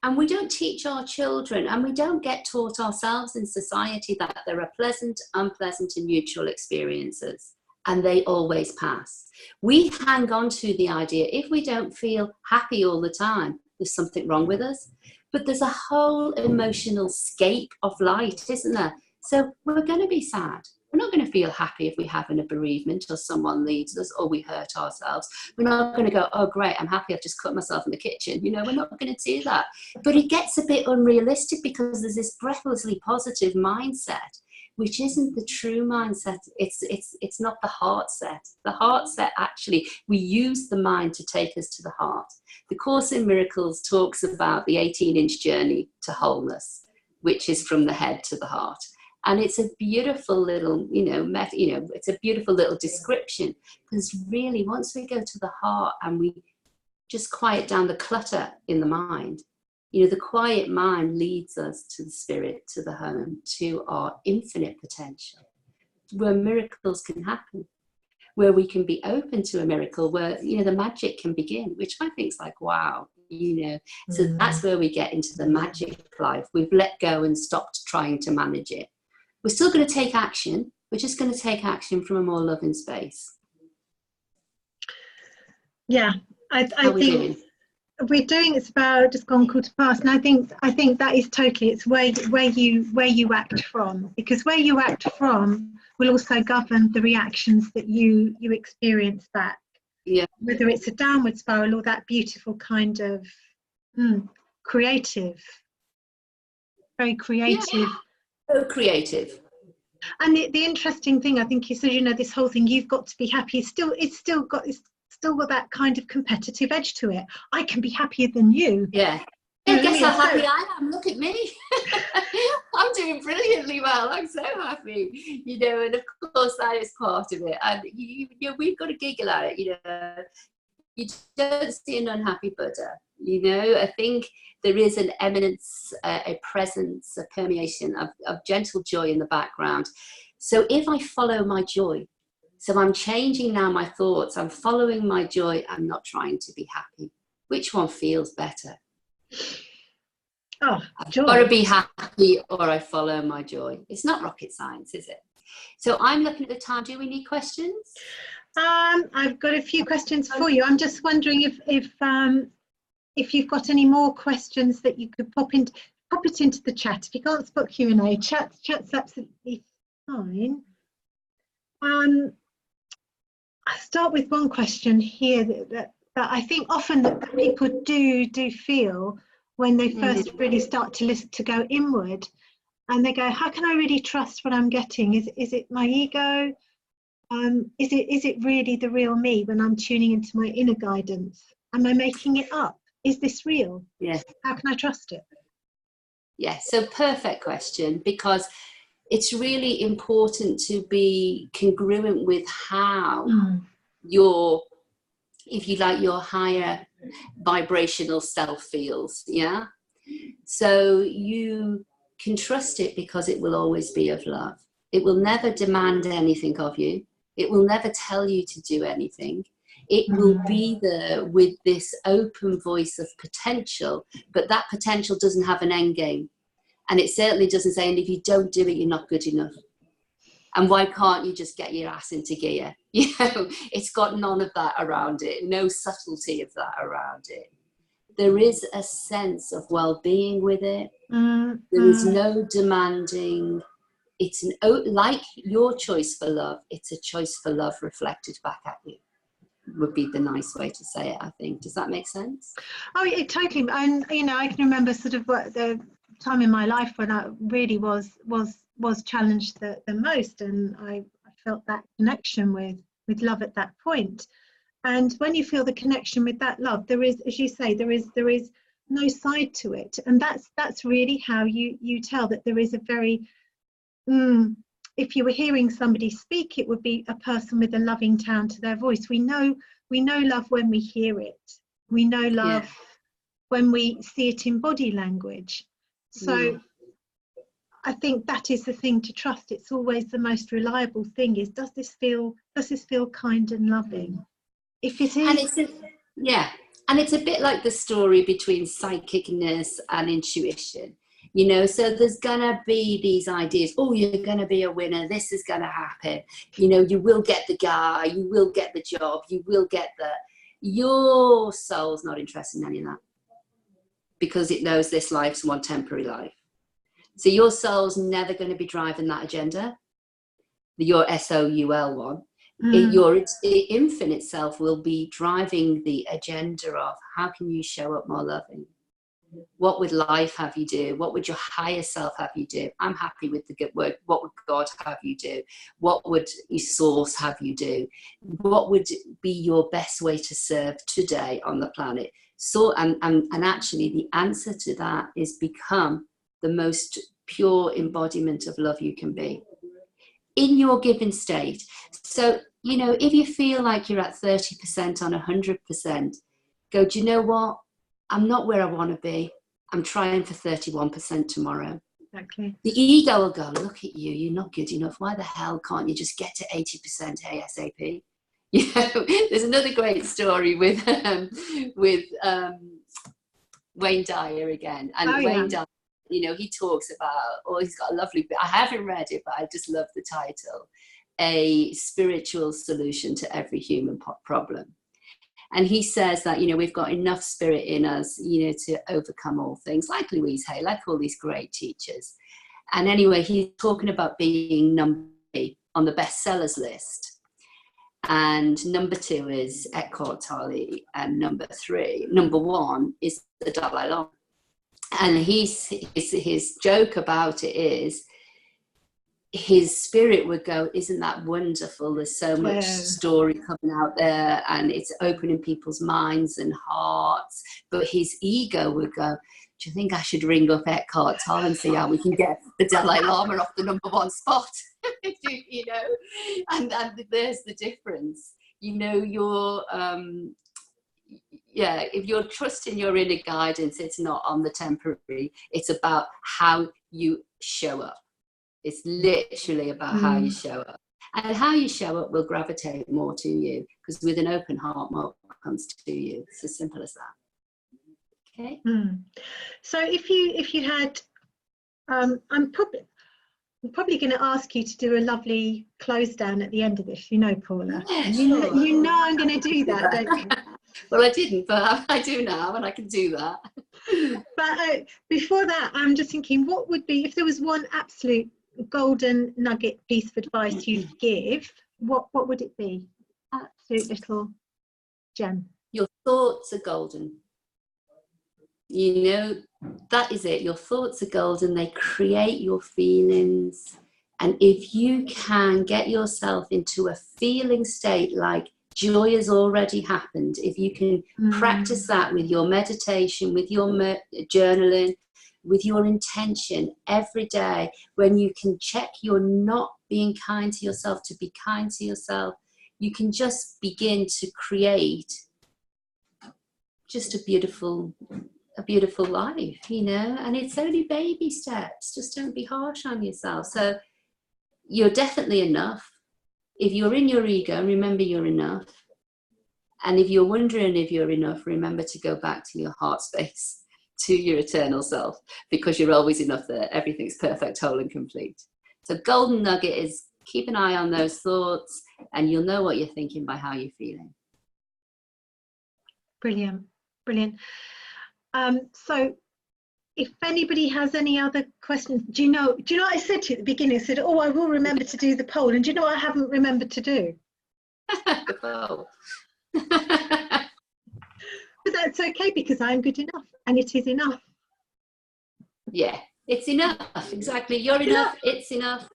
and we don't teach our children, and we don't get taught ourselves in society that there are pleasant, unpleasant, and neutral experiences. and they always pass. We hang on to the idea, if we don't feel happy all the time, there's something wrong with us. But there's a whole emotional scape of light, isn't there? So we're going to be sad. We're not going to feel happy if we have a bereavement or someone leaves us or we hurt ourselves. We're not going to go, oh, great, I'm happy I've just cut myself in the kitchen. You know, we're not going to do that. But it gets a bit unrealistic because there's this breathlessly positive mindset, which isn't the true mindset. It's not the heart set. The heart set, actually, we use the mind to take us to the heart. The Course in Miracles talks about the 18-inch journey to wholeness, which is from the head to the heart. And it's a beautiful little, it's a beautiful little description, because really once we go to the heart and we just quiet down the clutter in the mind, the quiet mind leads us to the spirit, to the home, to our infinite potential, where miracles can happen, where we can be open to a miracle, where, the magic can begin, which I think is like, wow, So that's where we get into the magic life. We've let go and stopped trying to manage it. We're still going to take action. We're just going to take action from a more loving space. Yeah, I think we're doing it's about just gone called to pass, and I think that is totally, it's where you act from, because where you act from will also govern the reactions that you experience back. Yeah. Whether it's a downward spiral or that beautiful kind of creative, very creative. Yeah. So creative. And the interesting thing, I think, is, this whole thing, you've got to be happy, it's still got that kind of competitive edge to it. I can be happier than you. Yeah. Guess how happy I am. Look at me. I'm doing brilliantly well. I'm so happy. And of course that is part of it. And we've got to giggle at it. You don't see an unhappy Buddha. I think there is an eminence, a presence, a permeation of gentle joy in the background. So if I follow my joy, so I'm changing now my thoughts, I'm following my joy, I'm not trying to be happy. Which one feels better? Oh, joy. I've got to be happy, or I follow my joy. It's not rocket science, is it? So I'm looking at the time. Do we need questions? I've got a few questions for you. I'm just wondering if you've got any more questions that you could pop it into the chat. If you can't spot Q&A, chat's absolutely fine. I'll start with one question here that I think often that people do feel when they first really start to go inward, and they go, how can I really trust what I'm getting? Is it my ego? Is it really the real me when I'm tuning into my inner guidance? Am I making it up? Is this real? Yes. How can I trust it? Yes, so perfect question, because it's really important to be congruent with how your higher vibrational self feels. Yeah. So you can trust it because it will always be of love. It will never demand anything of you. It will never tell you to do anything. It will be there with this open voice of potential, but that potential doesn't have an end game. And it certainly doesn't say, and if you don't do it, you're not good enough. And why can't you just get your ass into gear? It's got none of that around it, no subtlety of that around it. There is a sense of well-being with it. There is no demanding. It's like your choice for love. It's a choice for love reflected back at you. Would be the nice way to say it, I think. Does that make sense? Oh, it totally. And I can remember sort of what the time in my life when I really was challenged the most, and I felt that connection with love at that point. And when you feel the connection with that love, there is, as you say, there is no side to it, and that's really how you tell that there is a very if you were hearing somebody speak, it would be a person with a loving tone to their voice. We know love when we hear it. We know love when we see it in body language. So I think that is the thing to trust. It's always the most reliable thing, is does this feel kind and loving? If it is, and it's a bit like the story between psychicness and intuition. You know, so there's gonna be these ideas, oh, you're gonna be a winner, this is gonna happen, you know, you will get the guy, you will get the job, you will get the... Your soul's not interested in any of that, because it knows this life's one temporary life. So your soul's never going to be driving that agenda, your SOUL one. Your infinite self will be driving the agenda of how can you show up more loving? What would life have you do? What would your higher self have you do? I'm happy with the good word. What would God have you do? What would your source have you do? What would be your best way to serve today on the planet? So, and actually the answer to that is become the most pure embodiment of love you can be in your given state. So, you know, if you feel like you're at 30% on 100%, go, do you know what? I'm not where I want to be. I'm trying for 31% tomorrow. Exactly. The ego will go, look at you, you're not good enough. Why the hell can't you just get to 80% ASAP? You know, there's another great story with Wayne Dyer again. And Wayne Dyer, you know, he talks about, oh, he's got a lovely bit. I haven't read it, but I just love the title, A Spiritual Solution to Every Human Problem. And he says that, you know, we've got enough spirit in us, you know, to overcome all things, like Louise Hay, like all these great teachers. And anyway, he's talking about being number 3 on the bestsellers list. And number 2 is Eckhart Tolle. And number 1 is the Dalai Lama. And his joke about it is, his spirit would go, isn't that wonderful? There's so much story coming out there and it's opening people's minds and hearts. But his ego would go, do you think I should ring up Eckhart Tolle and see how we can get the Dalai Lama off the number 1 spot? You know, and there's the difference. You know, if you're trusting your inner guidance, it's not on the temporary. It's about how you show up. It's literally about how you show up. And how you show up will gravitate more to you, because with an open heart, more comes to you. It's as simple as that. Okay. So if you had, I'm probably going to ask you to do a lovely close down at the end of this, you know, Paula. Yeah, sure. You know I'm going to do that, don't you? Well, I didn't, but I do now, and I can do that. But before that, I'm just thinking, what would be, if there was one absolute golden nugget piece of advice you'd give, what would it be? Absolute little gem. Your thoughts are golden. You know, that is it. Your thoughts are golden. They create your feelings. And if you can get yourself into a feeling state like joy has already happened, if you can practice that with your meditation, with your journaling, with your intention every day, when you can check you're not being kind to yourself, to be kind to yourself, you can just begin to create just a beautiful life, you know. And it's only baby steps. Just don't be harsh on yourself. So you're definitely enough. If you're in your ego, remember you're enough. And if you're wondering if you're enough, remember to go back to your heart space, to your eternal self, because you're always enough there. Everything's perfect, whole and complete. So golden nugget is keep an eye on those thoughts, and you'll know what you're thinking by how you're feeling. Brilliant. So if anybody has any other questions, do you know what I said to you at the beginning? I said, oh, I will remember to do the poll. And do you know what I haven't remembered to do? The poll. But that's okay, because I'm good enough, and it is enough. Yeah, it's enough. Exactly. You're enough. It's enough.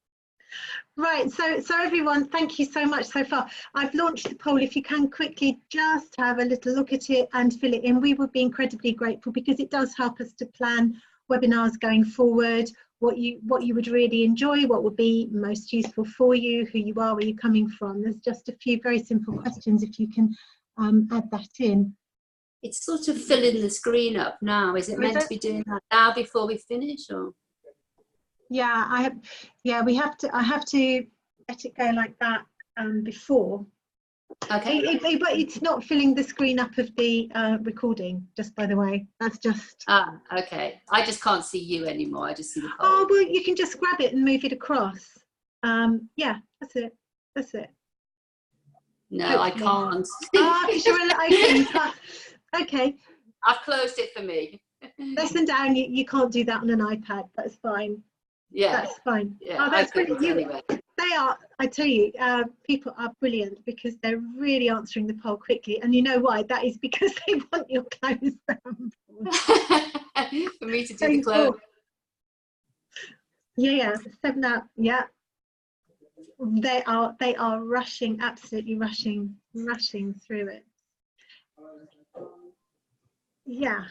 Right, so everyone, thank you so much so far. I've launched the poll. If you can quickly just have a little look at it and fill it in, we would be incredibly grateful, because it does help us to plan webinars going forward, what you would really enjoy, what would be most useful for you, who you are, where you're coming from. There's just a few very simple questions, if you can add that in. It's sort of filling the screen up now. Is it meant to be doing that now before we finish, or? Yeah, I have to let it go like that before. Okay. But it's not filling the screen up of the recording, just by the way. That's just... Okay. I just can't see you anymore. I just see the poll. Oh, well, you can just grab it and move it across. Yeah, that's it. That's it. No, Hopefully. I can't. Because you're okay, you can't. Okay. I've closed it for me. Listen down, you can't do that on an iPad. That's fine. Yeah. That's fine. Yeah, That's I couldn't brilliant. anyway. They are, I tell you, people are brilliant because they're really answering the poll quickly. And you know why? That is because they want your clothes down. For me to do the clothes. Yeah, 7 out. Yeah. They are rushing, absolutely rushing through it. Yeah.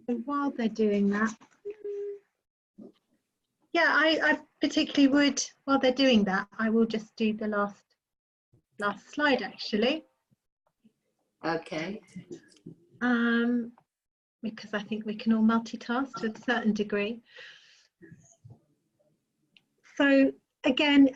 And while they're doing that, yeah, I particularly would, while they're doing that, I will just do the last slide actually. Okay. Because I think we can all multitask to a certain degree. So again,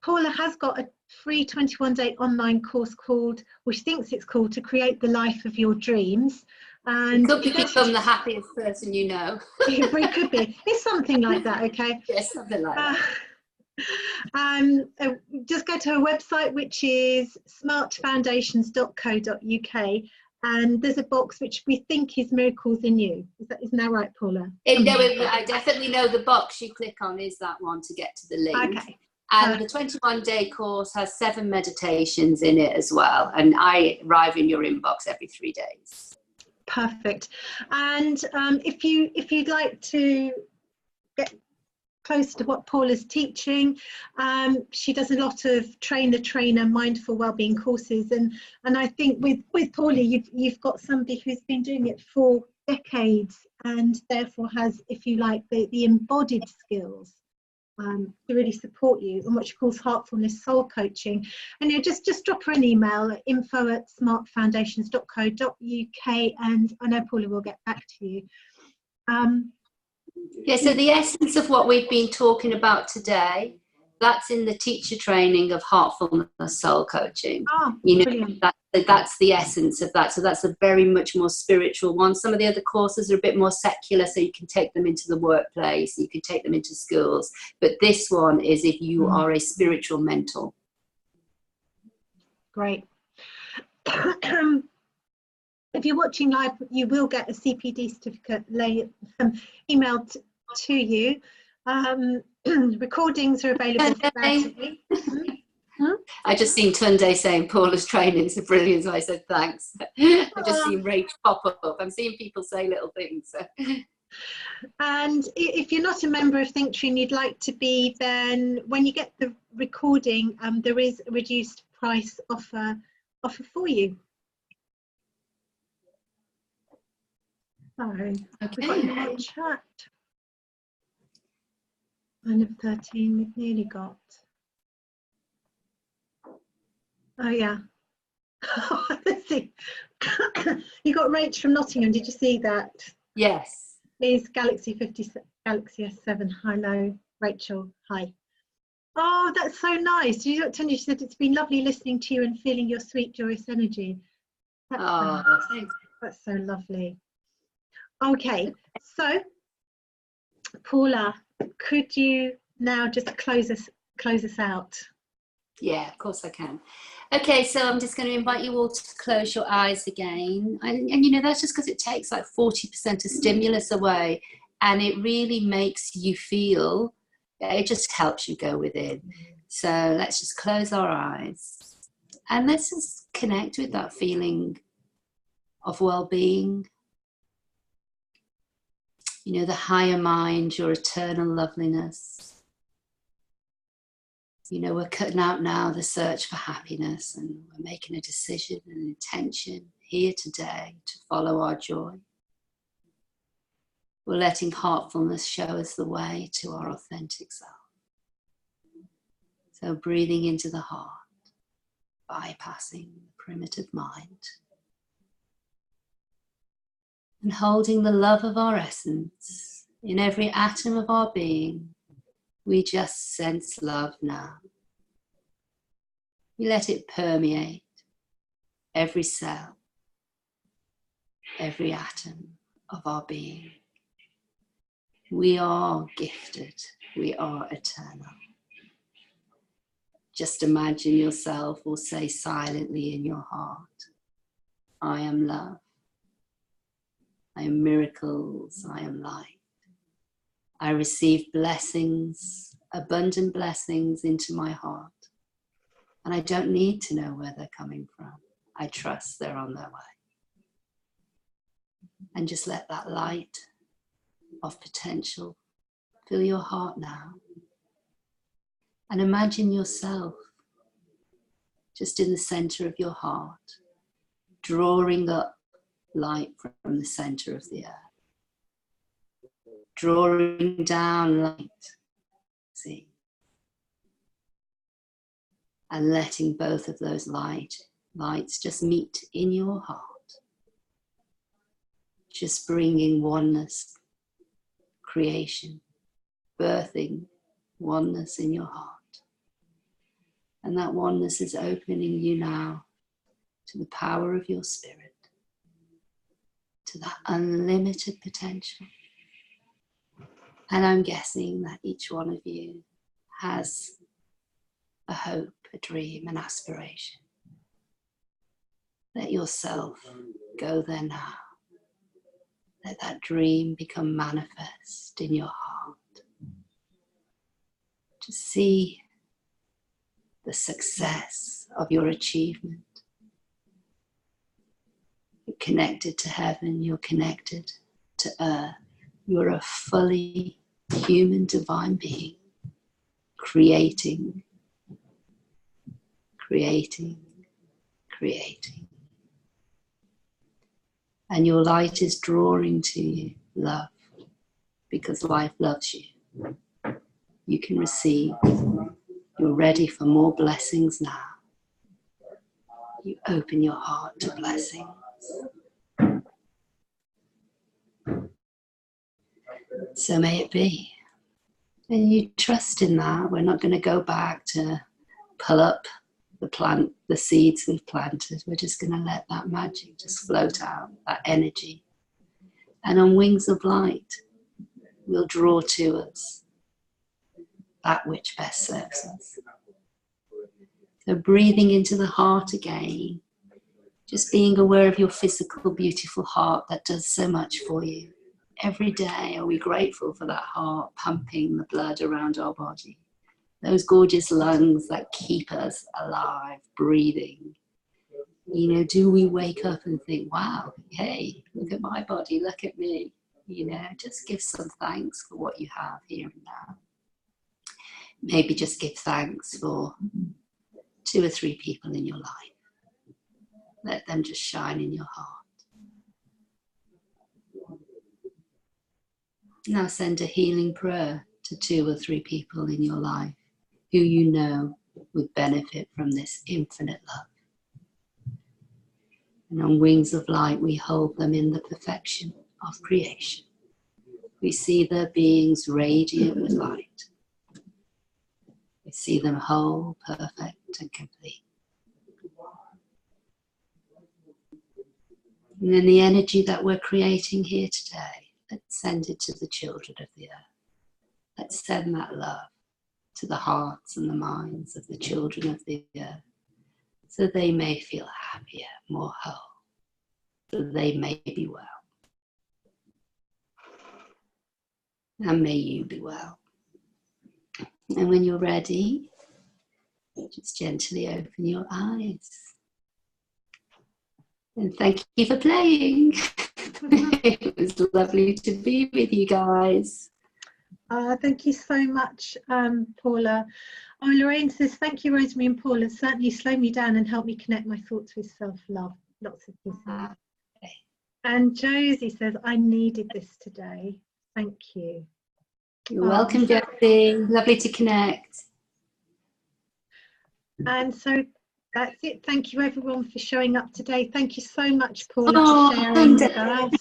Paula has got a free 21-day online course called, which thinks it's called To Create the Life of Your Dreams. And it could become the happiest person you know. It could be. It's something like that, okay? Yes, something like that. Just go to her website, which is smartfoundations.co.uk, and there's a box which we think is Miracles in You. Isn't that right, Paula? I definitely know the box you click on is that one to get to the link. Okay. And the 21-day course has 7 meditations in it as well, and I arrive in your inbox every 3 days. Perfect. And if you'd like to get close to what Paula's teaching, she does a lot of trainer mindful wellbeing courses, and I think with Paula you've got somebody who's been doing it for decades and therefore has, if you like, the embodied skills to really support you, and what she calls Heartfulness soul coaching. And just drop her an email at info@smartfoundations.co.uk, and I know Paula will get back to you. Yeah, so the essence of what we've been talking about today, that's in the teacher training of Heartfulness soul coaching. Brilliant. That's the essence of that. So that's a very much more spiritual one. Some of the other courses are a bit more secular, so you can take them into the workplace, you can take them into schools. But this one is if you are a spiritual mentor. Great. If you're watching live, you will get a CPD certificate emailed to you. Recordings are available for free. I just seen Tunde saying Paula's training is brilliant, so I said thanks. I've just seen Rach pop up. I'm seeing people say little things. So. And if you're not a member of Thinktree and you'd like to be, then when you get the recording, there is a reduced price offer for you. Sorry, we've got you on chat. 9 of 13, we've nearly got. Oh yeah. Let's see. You got Rach from Nottingham. Did you see that? Yes. Is Galaxy S7. Hello, Rachel. Hi. Oh, that's so nice. She said it's been lovely listening to you and feeling your sweet, joyous energy. That's so lovely. Okay, so Paula, could you now just close us out? Yeah, of course I can. Okay, so I'm just going to invite you all to close your eyes again. And you know, that's just because it takes like 40% of stimulus away, and it really makes you feel, it just helps you go within. So let's just close our eyes and let's just connect with that feeling of well-being. You know, the higher mind, your eternal loveliness. You know, we're cutting out now the search for happiness, and we're making a decision and an intention here today to follow our joy. We're letting Heartfulness show us the way to our authentic self. So breathing into the heart, bypassing the primitive mind, and holding the love of our essence in every atom of our being. We just sense love now. We let it permeate every cell, every atom of our being. We are gifted. We are eternal. Just imagine yourself, or say silently in your heart, I am love. I am miracles. I am light. I receive blessings, abundant blessings into my heart. And I don't need to know where they're coming from. I trust they're on their way. And just let that light of potential fill your heart now. And imagine yourself just in the center of your heart, drawing up light from the center of the earth. Drawing down light, see? And letting both of those lights just meet in your heart. Just bringing oneness, creation, birthing oneness in your heart. And that oneness is opening you now to the power of your spirit, to that unlimited potential. And I'm guessing that each one of you has a hope, a dream, an aspiration. Let yourself go there now. Let that dream become manifest in your heart. To see the success of your achievement. You're connected to heaven, you're connected to earth. You're a fully human divine being, creating, creating, creating. And your light is drawing to you love, because life loves you. You can receive. You're ready for more blessings now. You open your heart to blessings. So may it be. And you trust in that. We're not going to go back to pull up the seeds we've planted. We're just going to let that magic just float out, that energy. And on wings of light, we'll draw to us that which best serves us. So breathing into the heart again, just being aware of your physical, beautiful heart that does so much for you. Every day are we grateful for that heart pumping the blood around our body. Those gorgeous lungs that keep us alive, breathing. You know, do we wake up and think, wow, hey, look at my body, look at me. You know, just give some thanks for what you have here and now. Maybe just give thanks for 2 or 3 people in your life. Let them just shine in your heart. Now send a healing prayer to 2 or 3 people in your life who you know would benefit from this infinite love. And on wings of light, we hold them in the perfection of creation. We see their beings radiant with light. We see them whole, perfect, and complete. And then the energy that we're creating here today, let's send it to the children of the earth. Let's send that love to the hearts and the minds of the children of the earth, so they may feel happier, more whole, so they may be well. And may you be well. And when you're ready, just gently open your eyes. And thank you for playing. It was lovely to be with you guys. Thank you so much, Paula. Oh, Lorraine says, thank you, Rosemary and Paula. Certainly slow me down and help me connect my thoughts with self-love. Lots of kisses. Okay. And Josie says, I needed this today. Thank you. You're welcome, Josie. Lovely to connect. And so that's it. Thank you, everyone, for showing up today. Thank you so much, Paula, for sharing with us.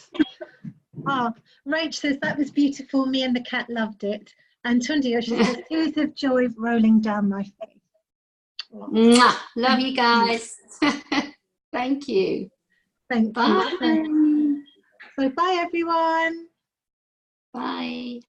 Rach says, that was beautiful. Me and the cat loved it. And Tundia, she says, tears of joy rolling down my face. Mwah. Love you guys. Thank you. Thank Bye. you. So bye everyone. Bye.